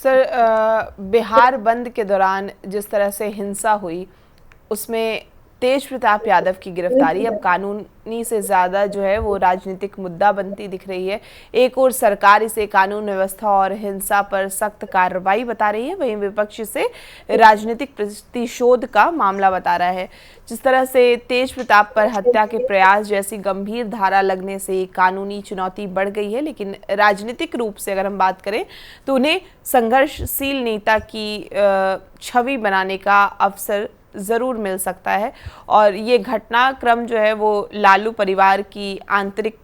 Sir, Bihar बंद के दौरान जिस तरह से हिंसा हुई उसमें तेज प्रताप यादव की गिरफ्तारी अब कानूनी से ज़्यादा जो है वो राजनीतिक मुद्दा बनती दिख रही है। एक और सरकार इसे कानून व्यवस्था और हिंसा पर सख्त कार्रवाई बता रही है, वहीं विपक्ष से राजनीतिक प्रतिशोध का मामला बता रहा है। जिस तरह से तेज प्रताप पर हत्या के प्रयास जैसी गंभीर धारा लगने से कानूनी चुनौती बढ़ गई है, लेकिन राजनीतिक रूप से अगर हम बात करें तो उन्हें संघर्षशील नेता की छवि बनाने का अवसर ज़रूर मिल सकता है। और ये घटनाक्रम जो है वो लालू परिवार की आंतरिक,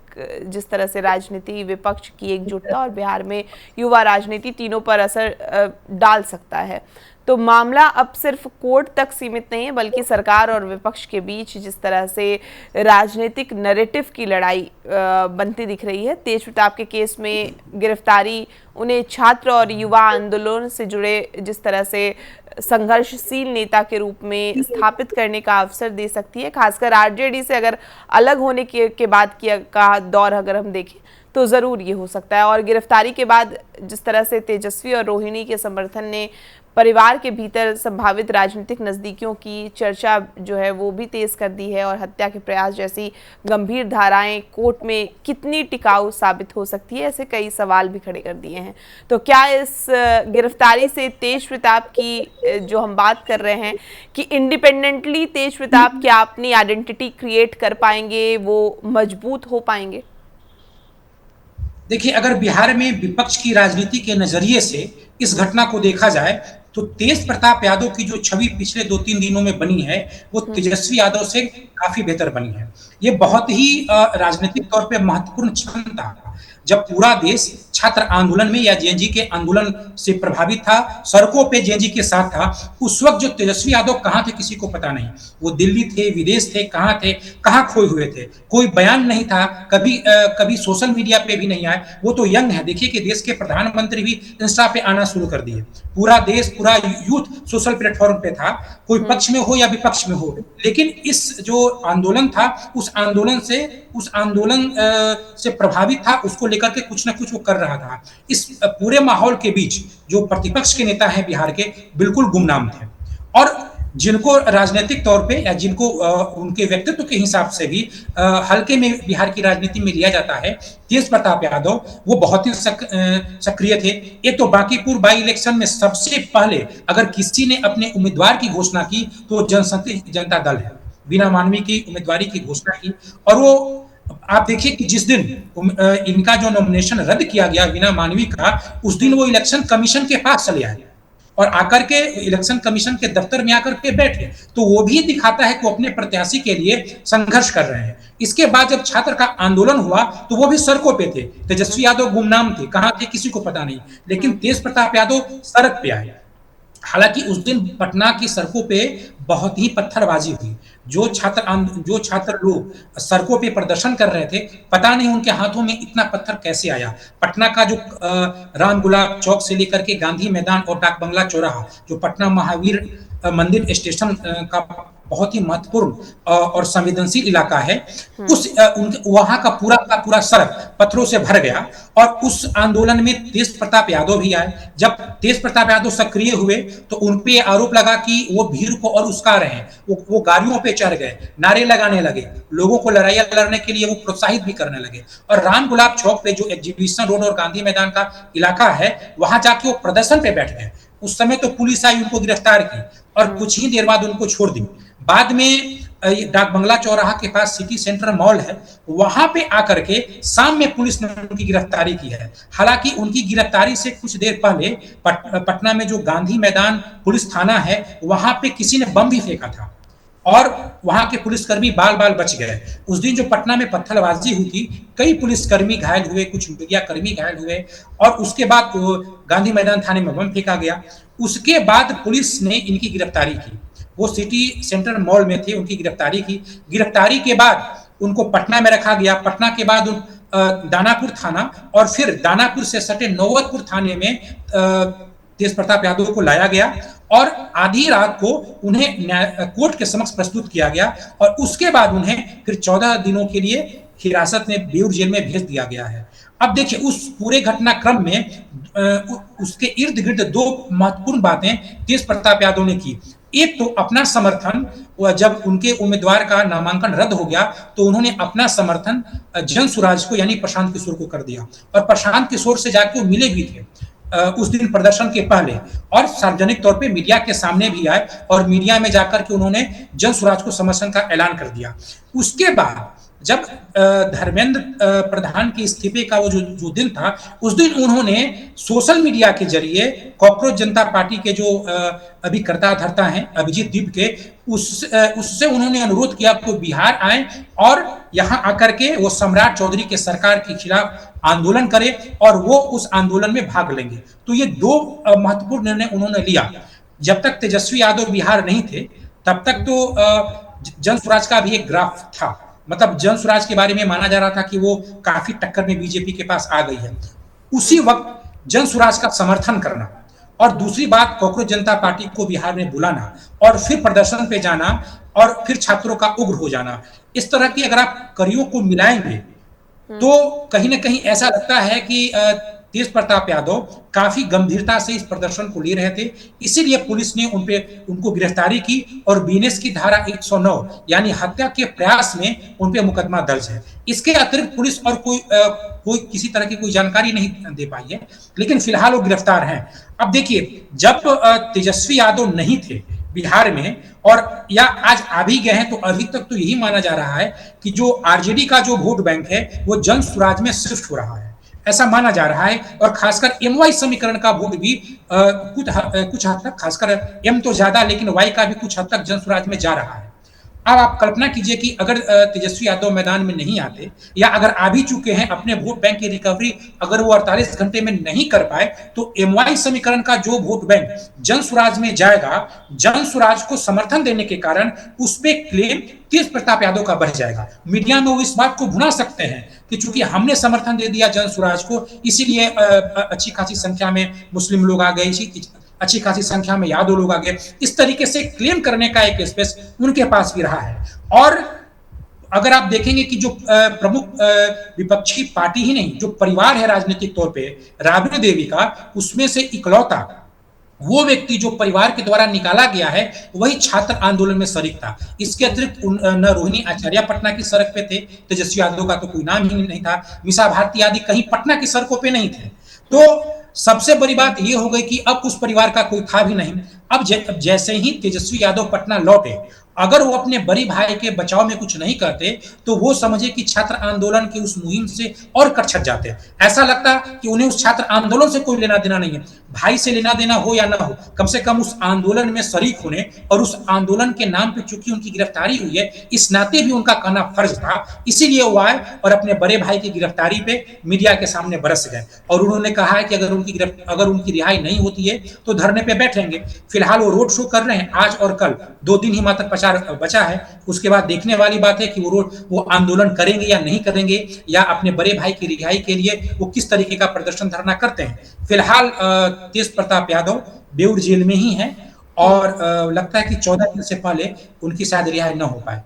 जिस तरह से राजनीति, विपक्ष की एकजुटता और बिहार में युवा राजनीति, तीनों पर असर डाल सकता है। तो मामला अब सिर्फ कोर्ट तक सीमित नहीं है, बल्कि सरकार और विपक्ष के बीच जिस तरह से राजनीतिक नैरेटिव की लड़ाई बनती दिख रही है। तेज प्रताप के केस में गिरफ्तारी उन्हें छात्र और युवा आंदोलन से जुड़े जिस तरह से संघर्षशील नेता के रूप में स्थापित करने का अवसर दे सकती है। खासकर आरजेडी से अगर अलग होने के बाद का दौर अगर हम देखें तो ज़रूर ये हो सकता है। और गिरफ्तारी के बाद जिस तरह से तेजस्वी और रोहिणी के समर्थन ने परिवार के भीतर संभावित राजनीतिक नज़दीकियों की चर्चा जो है वो भी तेज़ कर दी है, और हत्या के प्रयास जैसी गंभीर धाराएं कोर्ट में कितनी टिकाऊ साबित हो सकती है, ऐसे कई सवाल भी खड़े कर दिए हैं। तो क्या इस गिरफ्तारी से तेज प्रताप की जो हम बात कर रहे हैं कि इंडिपेंडेंटली तेज प्रताप क्या अपनी आइडेंटिटी क्रिएट कर पाएंगे, वो मजबूत हो पाएंगे? देखिए, अगर बिहार में विपक्ष की राजनीति के नजरिए से इस घटना को देखा जाए तो तेज प्रताप यादव की जो छवि पिछले 2-3 दिनों में बनी है वो तेजस्वी यादव से काफी बेहतर बनी है। ये बहुत ही राजनीतिक तौर पे महत्वपूर्ण क्षण था जब पूरा देश छात्र आंदोलन में या जेएनजी के आंदोलन से प्रभावित था, सड़कों पे जेएनजी के साथ था। उस वक्त जो तेजस्वी यादव कहाँ थे किसी को पता नहीं। वो दिल्ली थे, विदेश थे, कहाँ खोए हुए थे, कोई बयान नहीं था, कभी सोशल मीडिया पे भी नहीं आए। वो तो यंग है, देखिए कि देश के प्रधानमंत्री भी इंस्टा पे आना शुरू कर दिए। पूरा देश, पूरा यूथ सोशल प्लेटफॉर्म पे था, कोई पक्ष में हो या विपक्ष में हो। लेकिन इस जो आंदोलन था उस आंदोलन से प्रभावित था, उसको लेकर के कुछ ना कुछ वो कर रहा था। इस पूरे माहौल के बीच जो प्रतिपक्ष के नेता हैं बिहार के, बिल्कुल गुमनाम थे। और जिनको राजनीतिक तौर पे या जिनको उनके व्यक्तित्व के हिसाब से भी हल्के में बिहार की राजनीति में लिया जाता है, तेज प्रताप यादव वो बहुत ही सक्रिय थे। एक तो बांकीपुर बाई इलेक्शन में सबसे पहले अगर किसी ने अपने उम्मीदवार की घोषणा की तो जनशक्ति जनता दल है, बीना मानवी की उम्मीदवारी की घोषणा की। और वो आप देखिए कि जिस दिन इनका जो नॉमिनेशन रद्द किया गया बीना मानवी का, उस दिन वो इलेक्शन कमीशन के पास चले आए और आकर के इलेक्शन कमीशन के दफ्तर में आकर के बैठे। तो वो भी दिखाता है कि वो अपने प्रत्याशी के लिए संघर्ष कर रहे हैं। इसके बाद जब छात्र का आंदोलन हुआ तो वो भी सड़कों पे थे। तेजस्वी यादव गुमनाम थे, कहां थे किसी को पता नहीं, लेकिन तेज प्रताप यादव सड़क पे आए। हालांकि उस दिन पटना की सड़कों पे बहुत ही पत्थरबाजी हुई। जो छात्र लोग सड़कों पे प्रदर्शन कर रहे थे, पता नहीं उनके हाथों में इतना पत्थर कैसे आया। पटना का जो राम गुलाब चौक से लेकर के गांधी मैदान और डाक बंगला चौराहा, जो पटना महावीर मंदिर स्टेशन का बहुत ही महत्वपूर्ण और संवेदनशील इलाका है, वहां का पूरा सड़क पत्थरों से भर गया। और उस आंदोलन में तेज प्रताप यादव भी आए। जब तेज प्रताप यादव सक्रिय हुए तो उन पे आरोप लगा कि वो भीड़ को और उस्का रहे हैं। वो गाड़ियों पे चढ़ गए, नारे लगाने लगे, लोगों को लड़ाइयां लड़ने के लिए वो प्रोत्साहित भी करने लगे। और राम गुलाब चौक पे जो एग्जीबिशन रोड और गांधी मैदान का इलाका है, वहां जाके वो प्रदर्शन पे बैठ गए। उस समय तो पुलिस आई, उनको गिरफ्तार की और कुछ ही देर बाद उनको छोड़ दी। बाद में डाक बंगला चौराहा के पास सिटी सेंटर मॉल है, वहां पे आकर के शाम में पुलिस ने उनकी गिरफ्तारी की है। हालांकि उनकी गिरफ्तारी से कुछ देर पहले पटना में जो गांधी मैदान पुलिस थाना है, वहां पे किसी ने बम भी फेंका था और वहां के पुलिसकर्मी बाल बाल बच गए। उस दिन जो पटना में पत्थरबाजी हुई थी, कई पुलिसकर्मी घायल हुए, कुछ मीडिया कर्मी घायल हुए। और उसके बाद गांधी मैदान थाने में बम फेंका गया। उसके बाद पुलिस ने इनकी गिरफ्तारी की। वो सिटी सेंटर मॉल में थे, उनकी गिरफ्तारी की। गिरफ्तारी के बाद उनको पटना में रखा गया। पटना के बाद दानापुर थाना और फिर दानापुर से सटे नौबतपुर थाने में तेज प्रताप यादव को लाया गया और आधी रात को उन्हें कोर्ट के समक्ष प्रस्तुत किया गया। और उसके बाद उन्हें फिर 14 दिनों के लिए हिरासत में बेऊर जेल में भेज दिया गया है। अब देखिए उस पूरे घटनाक्रम में उसके इर्द-गिर्द 2 महत्वपूर्ण बातें तेज प्रताप यादव ने की। एक तो अपना समर्थन, जब उनके उम्मीदवार का नामांकन रद्द हो गया, तो उन्होंने अपना समर्थन जनसुराज को यानी प्रशांत किशोर को कर दिया और प्रशांत किशोर से जाके वो मिले भी थे उस दिन प्रदर्शन के पहले, और सार्वजनिक तौर पे मीडिया के सामने भी आए और मीडिया में जाकर के उन्होंने जनसुराज को समर्थन का ऐलान कर दिया। उसके बाद जब धर्मेंद्र प्रधान के इस्तीफे का वो जो दिन था, उस दिन उन्होंने सोशल मीडिया के जरिए कॉकरोच जनता पार्टी के जो अभी कर्ता धर्ता हैं अभिजीत दीप के, उससे उन्होंने अनुरोध किया कि बिहार आए और यहाँ आकर के वो सम्राट चौधरी के सरकार के खिलाफ आंदोलन करे और वो उस आंदोलन में भाग लेंगे। तो ये 2 महत्वपूर्ण निर्णय उन्होंने लिया। जब तक तेजस्वी यादव बिहार नहीं थे, तब तक तो जनसुराज का भी एक ग्राफ था, मतलब जनसुराज के बारे में माना जा रहा था कि वो काफी टक्कर में बीजेपी के पास आ गई है। उसी वक्त जनसुराज का समर्थन करना और दूसरी बात कॉकरोच जनता पार्टी को बिहार में बुलाना और फिर प्रदर्शन पे जाना और फिर छात्रों का उग्र हो जाना, इस तरह की अगर आप कड़ियों को मिलाएंगे तो कहीं ना कहीं ऐसा लगता है कि तेज प्रताप यादव काफी गंभीरता से इस प्रदर्शन को ले रहे थे, इसीलिए पुलिस ने उनको गिरफ्तारी की और बीएनएस की धारा 109 यानी हत्या के प्रयास में उन पे मुकदमा दर्ज है। इसके अतिरिक्त पुलिस और कोई किसी तरह की कोई जानकारी नहीं दे पाई है, लेकिन फिलहाल वो गिरफ्तार हैं। अब देखिए जब तेजस्वी यादव नहीं थे बिहार में और या आज आ भी गए हैं, तो अभी तक तो यही माना जा रहा है कि जो आरजेडी का जो वोट बैंक है वो जन स्वराज में शिफ्ट हो रहा है, ऐसा माना जा रहा है। और खासकर एम वाई समीकरण का वोट भी कुछ हद तक, खासकर एम तो ज्यादा लेकिन वाई का भी कुछ हद तक जन स्वराज में जा रहा है। अब आप कल्पना कीजिए कि अगर तेजस्वी यादव मैदान में नहीं आते या अगर आ भी चुके हैं, अपने वोट बैंक की रिकवरी अगर वो 48 घंटे में नहीं कर पाए, तो एमवाई समीकरण का जो वोट बैंक जन स्वराज में जाएगा, जन स्वराज को समर्थन देने के कारण उस पर क्लेम तेज प्रताप यादव का बढ़ जाएगा। मीडिया में वो इस बात को भुना सकते हैं कि चूंकि हमने समर्थन दे दिया जन स्वराज को, इसीलिए अच्छी खासी संख्या में मुस्लिम लोग आ गए, अच्छी खासी संख्या में यादव लोग आ गए। इस तरीके से क्लेम करने का एक स्पेस उनके पास भी रहा है। और अगर आप देखेंगे कि जो प्रमुख विपक्षी पार्टी ही नहीं, जो परिवार है राजनीतिक तौर पे राबड़ी देवी का, उसमें से इकलौता वो व्यक्ति जो परिवार के द्वारा निकाला गया है वही छात्र आंदोलन में शरीक था। इसके अतिरिक्त न रोहिणी आचार्य पटना की सड़क पे थे, तेजस्वी यादव का तो कोई नाम ही नहीं था, मिसा भारती आदि कहीं पटना की सड़कों पे नहीं थे। तो सबसे बड़ी बात यह हो गई कि अब उस परिवार का कोई था भी नहीं। अब जैसे ही तेजस्वी यादव पटना लौटे, अगर वो अपने बड़ी भाई के बचाव में कुछ नहीं करते तो वो समझे कि छात्र आंदोलन की उस मुहिम से और कटछट जाते। ऐसा लगता कि उन्हें उस छात्र आंदोलन से कोई लेना देना नहीं है, भाई से लेना देना हो या ना हो, कम से कम उस आंदोलन में शरीक होने और उस आंदोलन के नाम पे चूंकि उनकी गिरफ्तारी हुई है, इस नाते भी उनका कहना फर्ज था। इसीलिए वो आए और अपने बड़े भाई की गिरफ्तारी पे मीडिया के सामने बरस गए और उन्होंने कहा है कि अगर उनकी रिहाई नहीं होती है तो धरने पे बैठेंगे। फिलहाल वो रोड शो कर रहे हैं आज और कल, 2 दिन ही मात्र प्रचार बचा है। उसके बाद देखने वाली बात है कि वो आंदोलन करेंगे या नहीं करेंगे, या अपने बड़े भाई की रिहाई के लिए वो किस तरीके का प्रदर्शन धरना करते हैं। फिलहाल तेज प्रताप यादव बेऊर जेल में ही हैं और लगता है कि 14 दिन से पहले उनकी शायद रिहाई न हो पाए।